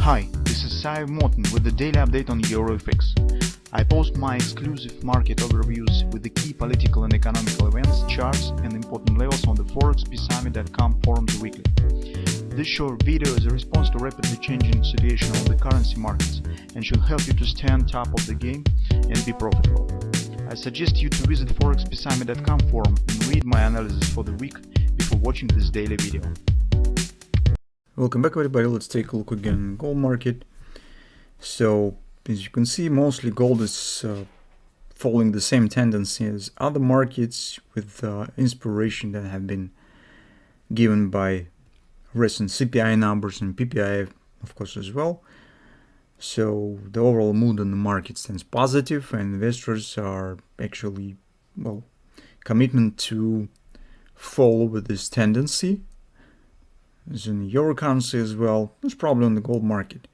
Hi, this is Sive Morten with the daily update on EuroFX. I post my exclusive market overviews with the key political and economical events, charts and important levels on the ForexPeaceArmy.com forums weekly. This short video is a response to rapidly changing situation on the currency markets and should help you to stay on top of the game and be profitable. I suggest you to visit ForexPeaceArmy.com forum and read my analysis for the week before watching this daily video. Welcome back everybody. Let's take a look again at gold market. So as you can see, mostly gold is following the same tendency as other markets, with inspiration that have been given by recent CPI numbers and PPI of course as well. So the overall mood on the market stands positive, and investors are actually, well, commitment to follow with this tendency. As in the euro currency as well, there's probably on the gold market.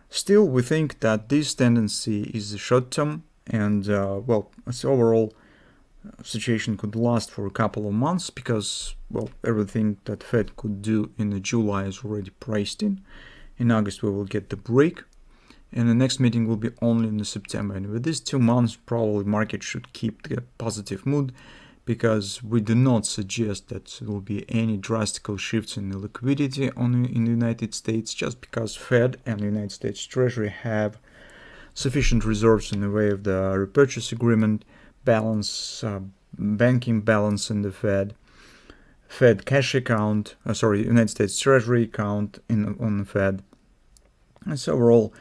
Still, we think that this tendency is short term, and well, its overall situation could last for a couple of months because, well, everything that Fed could do in July is already priced in. In August we will get the break, and the next meeting will be only in September. And with these 2 months, probably market should keep the positive mood, because we do not suggest that there will be any drastic shifts in the liquidity in the United States, just because Fed and the United States Treasury have sufficient reserves in the way of the repurchase agreement balance, banking balance in the Fed cash account, United States Treasury account on the Fed. And so overall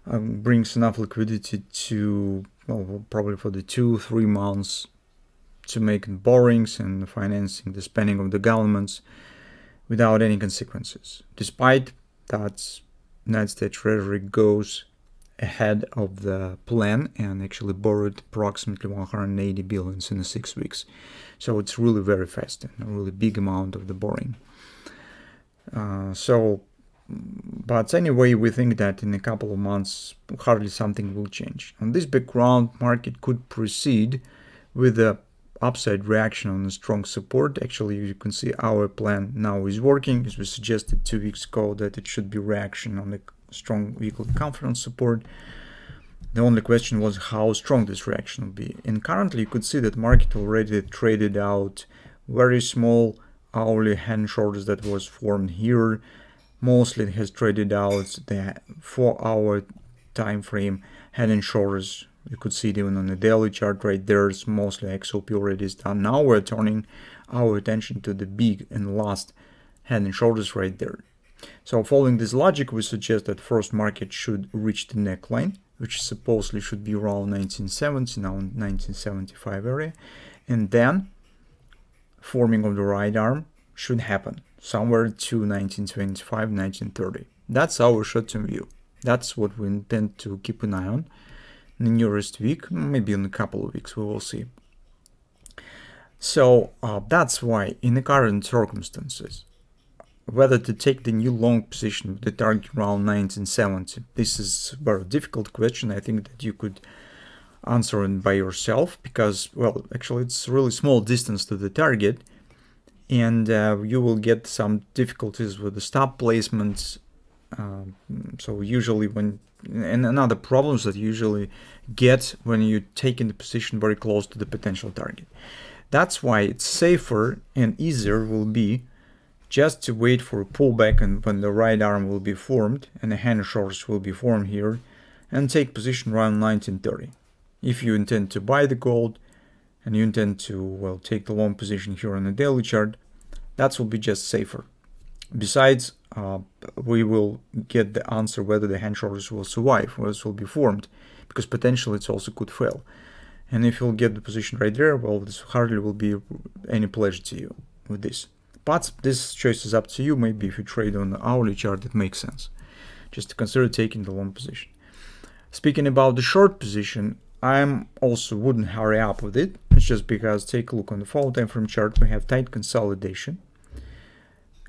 brings enough liquidity to, well, probably for the 2-3 months, to make borrowings and financing the spending of the governments without any consequences. Despite that, United States Treasury goes ahead of the plan and actually borrowed approximately 180 billion in the 6 weeks. So it's really very fast and a really big amount of the borrowing. But anyway, we think that in a couple of months, hardly something will change. On this background, market could proceed with a upside reaction on a strong support. Actually, you can see our plan now is working, as we suggested 2 weeks ago that it should be reaction on the strong weekly conference support. The only question was how strong this reaction will be. And currently you could see that market already traded out very small hourly hand shoulders that was formed here. Mostly it has traded out the 4-hour time frame head and shoulders. You could see it even on the daily chart right there. It's mostly XOP already is done. Now we're turning our attention to the big and last head and shoulders right there. So following this logic, we suggest that first market should reach the neckline, which supposedly should be around 1970, now 1975 area. And then forming of the right arm should happen somewhere to 1925, 1930. That's our short-term view. That's what we intend to keep an eye on in the nearest week, maybe in a couple of weeks, we will see. So that's why in the current circumstances, whether to take the new long position with the target around 1970, this is a very difficult question. I think that you could answer it by yourself, because, well, actually it's a really small distance to the target, and you will get some difficulties with the stop placements. So usually and another problems that you usually get when you take in the position very close to the potential target. That's why it's safer and easier will be just to wait for a pullback, and when the right arm will be formed and the hand shoulders will be formed here, and take position around 1930. If you intend to buy the gold and you intend to, well, take the long position here on the daily chart, that will be just safer. Besides, we will get the answer whether the hand shoulders will survive, whether it will be formed, because potentially it also could fail. And if you'll get the position right there, well, this hardly will be any pleasure to you with this. But this choice is up to you. Maybe if you trade on the hourly chart, it makes sense just to consider taking the long position. Speaking about the short position, I also wouldn't hurry up with it. It's just because, take a look on the follow time frame chart, we have tight consolidation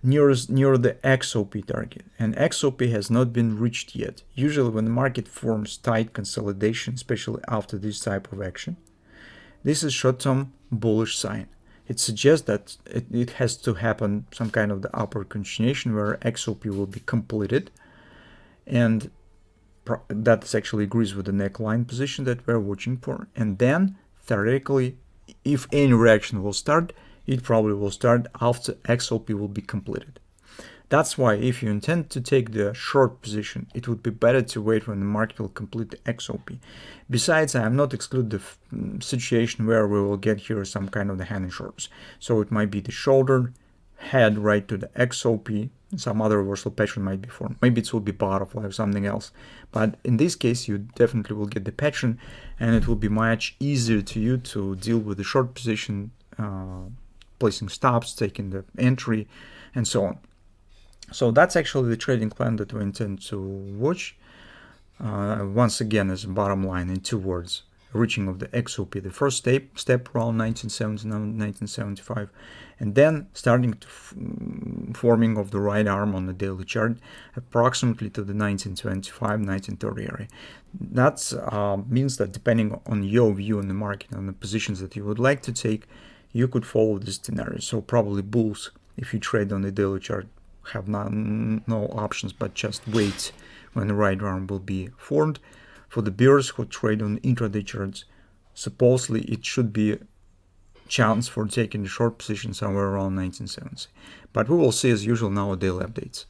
near the XOP target, and XOP has not been reached yet. Usually when the market forms tight consolidation, especially after this type of action, this is short-term bullish sign. It suggests that it has to happen some kind of the upper continuation where XOP will be completed, and that actually agrees with the neckline position that we're watching for. And then theoretically, if any reaction will start, it probably will start after XLP will be completed. That's why if you intend to take the short position, it would be better to wait when the market will complete the XOP. Besides, I am not exclude the situation where we will get here some kind of the hand and shoulders. So it might be the shoulder, head right to the XOP, some other reversal pattern might be formed. Maybe it will be butterfly or something else. But in this case, you definitely will get the pattern, and it will be much easier to you to deal with the short position, placing stops, taking the entry, and so on. So that's actually the trading plan that we intend to watch. Once again, as a bottom line in 2 words, reaching of the XOP, the first step around 1979, 1975, and then starting to forming of the right arm on the daily chart approximately to the 1925, 1930 area. That means that depending on your view on the market and the positions that you would like to take, you could follow this scenario. So probably bulls, if you trade on the daily chart, have no options but just wait when the right arm will be formed. For the bears who trade on intraday charts, supposedly it should be a chance for taking the short position somewhere around 1970. But we will see as usual now daily updates.